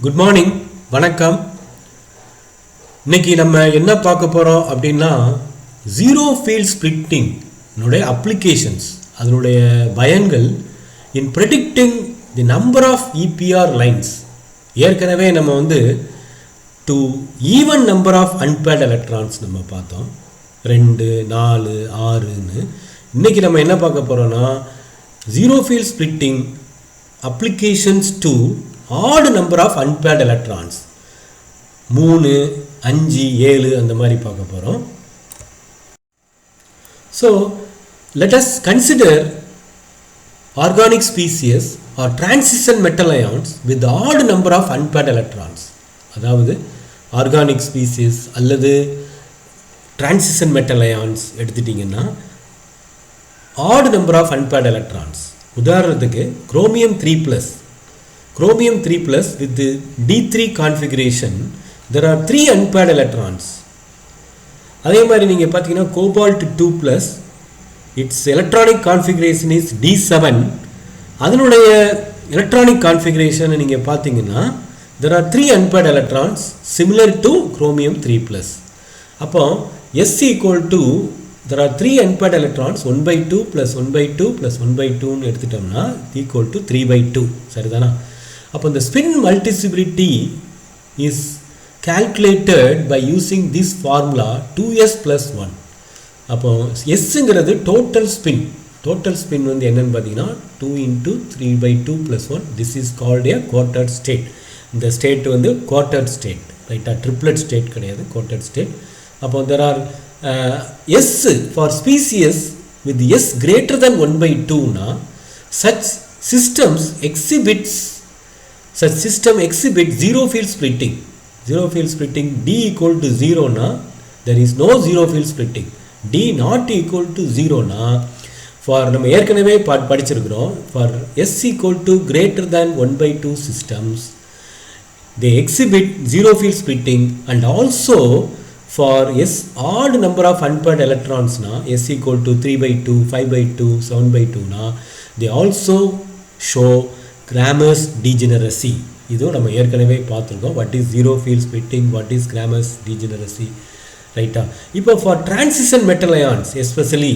Good morning, வணக்கம். இன்னைக்கு நம்ம என்ன பார்க்க போகிறோம் அப்படின்னா ஜீரோ ஃபீல்ட் ஸ்பிளிட்டிங் அப்ளிகேஷன்ஸ், அதனுடைய பயன்கள் in predicting the number of EPR lines. ஏற்கனவே நம்ம to even number of unpaired electrons நம்ம பார்த்தோம், 2, 4, 6ன்னு. இன்றைக்கி நம்ம என்ன பார்க்க போகிறோன்னா zero field splitting applications to odd number of unpaired electrons, 3, 5, 7 அந்த மாதிரி பார்க்க போகிறோம். So let us consider organic species or transition metal ions with the odd number of unpaired electrons. அதாவது organic species அல்லது transition metal ions எடுத்துட்டிங்கன்னா odd number of unpaired electrons. உதாரணத்துக்கு chromium 3+ with the D3 configuration, there are 3 unpaired electrons. அதே மாதிரி நீங்கள் பார்த்தீங்கன்னா cobalt 2+, its electronic configuration is D7. அதனுடைய electronic configuration நீங்கள் பார்த்தீங்கன்னா there are 3 unpaired electrons similar to chromium 3+. அப்போ S equal to there are 3 unpaired electrons, 1/2 plus 1/2 plus 1/2 ன்னு எடுத்துட்டோம்னா equal to 3/2. சரிதானா? அப்போ இந்த spin multiplicity is calculated by using this formula 2s plus 1. அப்போ Sங்கிறது total spin என்னன்னு பார்த்தீங்கன்னா 2 into 3/2 plus 1. This is called a quartered state. இந்த state quartered state, ரைட்டா? triplet state கிடையாது, quartered state. அப்போ there are S for species with S greater than 1/2 na such system exhibits zero field splitting. D equal to 0 na there is no zero field splitting. D not equal to 0 na for நம்ம ஏற்கனவே படிச்சிருக்கிறோம், for S equal to greater than 1/2 systems they exhibit zero field splitting. And also for S odd number of unpaired electrons na S equal to 3/2, 5/2, 7/2 na they also show Cramer's degeneracy. இது நம்ம ஏற்கனவே பார்த்துருக்கோம். what is zero field splitting, what is Cramer's degeneracy, ரைட்டா? இப்போ for transition metal ions especially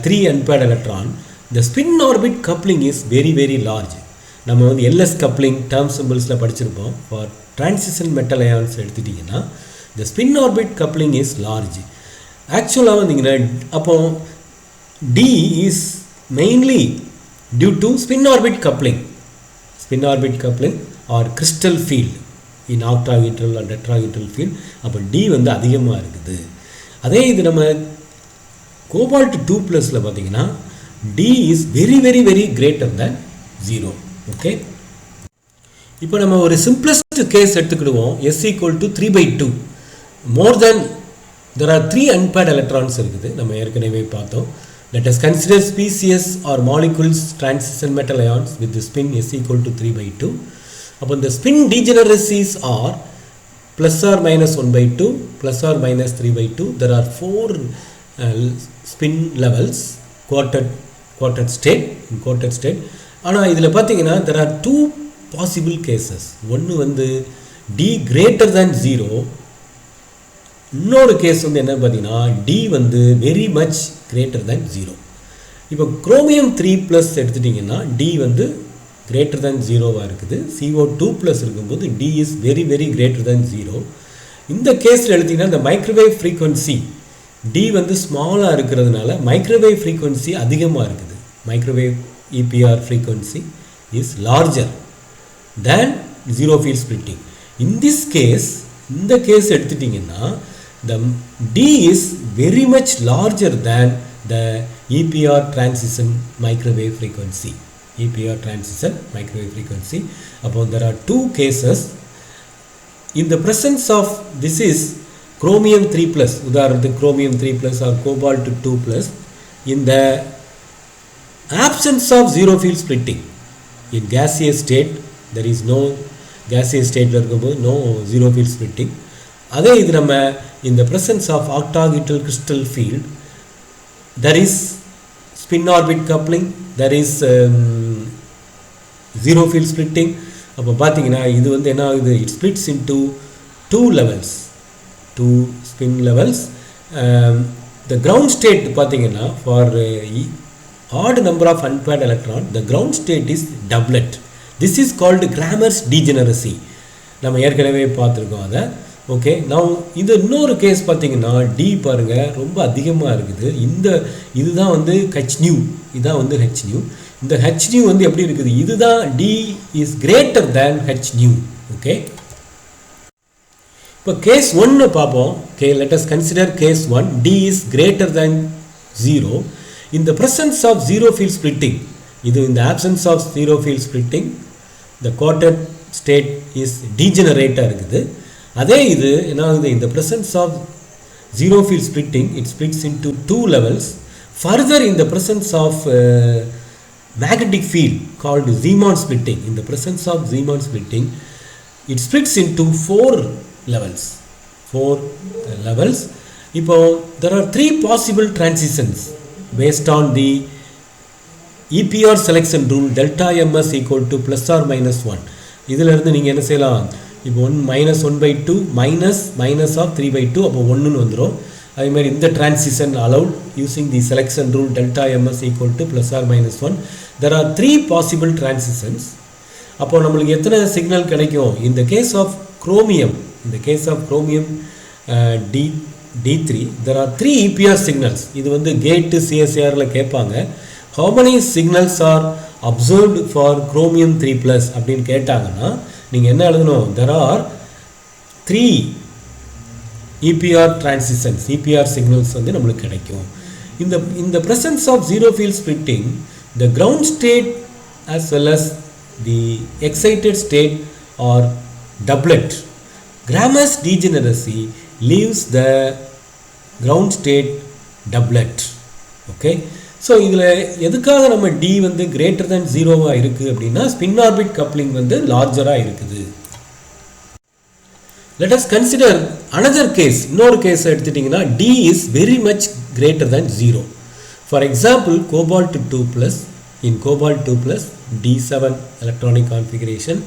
3 unpaired electron, the spin orbit coupling is very very large. நம்ம LS coupling term symbolsல படிச்சிருப்போம். for transition metal ions எடுத்துட்டீங்கன்னா the spin orbit coupling is large. Actually அப்போ D is mainly due to spin orbit coupling or crystal field in octahedral or tetrahedral field. அப்போ D அதிகமாக இருக்குது. அதே இது நம்ம cobalt 2+ல பார்த்தீங்கன்னா D is very very very greater than 0. Okay, இப்போ நம்ம ஒரு simplest case எடுத்துக்கிடுவோம். S equal to 3/2. more than there are 3 unpaired electrons இருக்குது, நம்ம ஏற்கனவே பார்த்தோம். let us consider species or molecules transition metal ions with the spin S equal to 3/2. அப்போ the spin degeneracies are plus or minus 1/2 plus or minus 3/2. there are 4 spin levels, quartered state. ஆனால் இதில் பார்த்தீங்கன்னா there are 2 possible cases. ஒன்று D greater than 0, இன்னொரு case என்ன பார்த்தீங்கன்னா D very much greater than 0. இப்போ chromium 3+ எடுத்துட்டிங்கன்னா D கிரேட்டர் தேன் 0வாக இருக்குது. CO2+ இருக்கும்போது D is very very greater than 0. இந்த கேஸில் எடுத்திங்கன்னா இந்த மைக்ரோவேவ் ஃப்ரீக்வன்சி D ஸ்மாலாக இருக்கிறதுனால மைக்ரோவேவ் ஃப்ரீக்வன்சி அதிகமாக இருக்குது. Microwave EPR frequency is larger than zero field splitting. இந்த கேஸ் எடுத்துட்டிங்கன்னா the D is very much larger than the EPR transition microwave frequency. Upon there are 2 cases. In the presence of this is chromium 3+, உதாரணத்துக்கு chromium 3+ or cobalt 2+, in the absence of zero field splitting in gaseous state, there is no gaseous state no zero field splitting. அதே இது நம்ம in the presence of octahedral crystal field, there is spin orbit coupling, there is zero field splitting, அப்போ பார்த்தீங்கன்னா இது வந்து என்ன ஆகுது, it splits into 2 levels, 2 spin levels. The ground state பார்த்தீங்கன்னா for odd number of unpaired electron the ground state is doublet. This is called Cramer's degeneracy. நம்ம ஏற்கனவே பார்த்துருக்கோம் அதை. ஓகே, நான் இது இன்னொரு கேஸ் பார்த்தீங்கன்னா டி பாருங்க ரொம்ப அதிகமாக இருக்குது. இதுதான் வந்து ஹெச் நியூ, இதுதான் வந்து ஹெச் நியூ. இந்த ஹெச் நியூ வந்து எப்படி இருக்குது, இதுதான் T is greater than H new. Okay, இப்போ கேஸ் 1 பார்ப்போம். Okay, let us consider case 1. T is greater than 0 in the presence of zero field splitting. இது in the absence of zero field splitting the quartet state is degenerate இருக்குது. அதே இது என்ன ஆகுது, in the presence of zero field splitting it splits into 2 levels. Further, in the presence of magnetic field called Zeeman splitting, in the presence of Zeeman splitting it splits into 4 levels. இப்போ there are 3 possible transitions based on the EPR selection rule delta ms equal to plus or minus 1. இதில் இருந்து நீங்கள் என்ன செய்யலாம், இப்போ minus 1/2 minus of 3/2 அப்போ 1ன்னு வந்துடும். அதே மாதிரி இந்த transition allowed using the selection rule delta ms equal to plus or minus 1. There are 3 possible transitions. அப்போ நம்மளுக்கு எத்தனை சிக்னல் கிடைக்கும், in the case of chromium, D3 there are 3 EPR signals. இது வந்து கேட் CSIRல கேட்பாங்க, how many signals are observed for chromium 3+ அப்படின்னு கேட்டாங்கன்னா நீங்கள் என்ன எழுதணும், there are 3 EPR transitions, EPR signals வந்து நம்மளுக்கு கிடைக்கும். In the presence of zero field splitting the ground state as well as the excited state are doublet. Cramer's degeneracy leaves the ground state doublet. Okay, so இதில் எதுக்காக நம்ம D வந்து greater than 0 இருக்குது அப்படின்னா spin orbit coupling வந்து larger-ஆக இருக்குது. Let us consider another case. இன்னொரு case எடுத்துட்டிங்கன்னா D is very much greater than 0. For example, cobalt 2+, in cobalt 2+ D7 electronic configuration.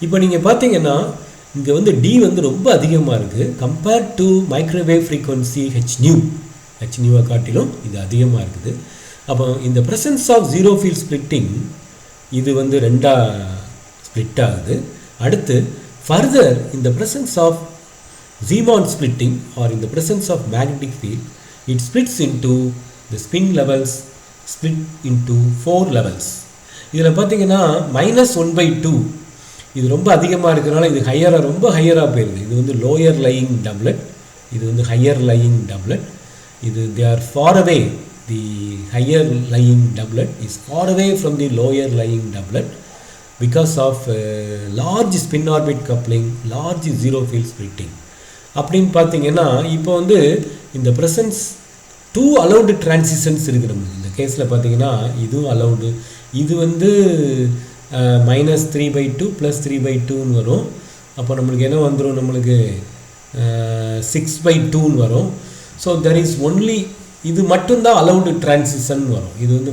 இப்போ நீங்கள் பார்த்தீங்கன்னா இங்கே வந்து D வந்து ரொம்ப அதிகமாக இருக்குது compared to microwave frequency H நியூவை காட்டிலும் இது அதிகமாக இருக்குது. அப்போ இந்த presence of zero field splitting இது வந்து 2ஆக ஸ்ப்ளிட் ஆகுது. அடுத்து ஃபர்தர் இந்த presence of Zeeman splitting or in the presence of magnetic field it splits into the spin levels split into 4 levels. இதில் பார்த்தீங்கன்னா -1/2 இது ரொம்ப அதிகமாக இருக்கிறனால இது ரொம்ப ஹையராக போயிடுது. இது வந்து லோயர் லையிங் டப்லெட், இது வந்து ஹையர் லையிங் டப்லெட். இது they are far away, the higher lying doublet is far away from the lower lying doublet because of large spin orbit coupling, large zero field splitting. அப்படின்னு பார்த்தீங்கன்னா இப்போ வந்து இந்த presence 2 allowed transitions இருக்குது நம்ம இந்த கேஸில் பார்த்தீங்கன்னா இதுவும் allowed. இது வந்து -3/2 + 3/2ன்னு வரும். அப்போ நம்மளுக்கு என்ன வந்துடும், நம்மளுக்கு 6/2ன்னு வரும். ஸோ தெர் இஸ் ஒன்லி இது மட்டும்தான் அலவுடு டிரான்சிஷன் வரும். இது வந்து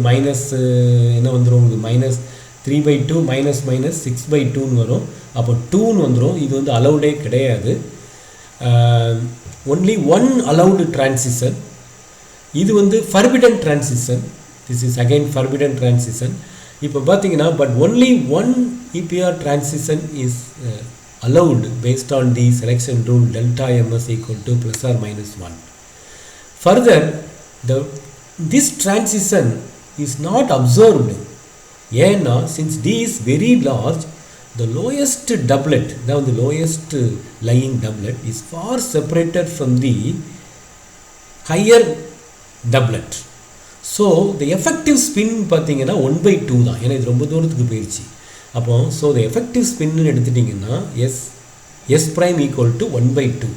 என்ன வந்துடும், உங்களுக்கு -3/2 -6/2ன்னு வரும். அப்போ 2ன்னு வந்துடும். இது வந்து அலவுடே கிடையாது. Only 1 allowed transition. இது வந்து forbidden transition. This is again forbidden transition. இப்போ பார்த்தீங்கன்னா but only 1 EPR transition is allowed based on the selection rule delta ms equal to plus or minus 1. Further, this transition is not observed. ஏன்னா since D is very large, the lowest doublet, the lowest lying doublet is far separated from the higher doublet. So the effective spin பார்த்தீங்கன்னா 1/2 தான். ஏன்னா இது ரொம்ப தூரத்துக்கு போயிடுச்சு. அப்போ so the effective spin எடுத்துட்டிங்கன்னா S prime equal to 1/2.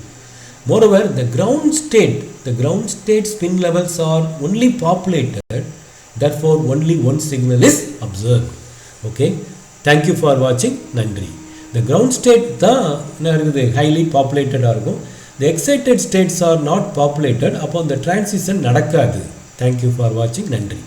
Moreover, the ground state spin levels are only populated, therefore only one signal is observed. Okay, thank you for watching. நன்றி. The ground state தான் என்ன இருக்குது, highly populated இருக்கும். The excited states are not populated, அப்போ அந்த transition நடக்காது. Thank you for watching. நன்றி.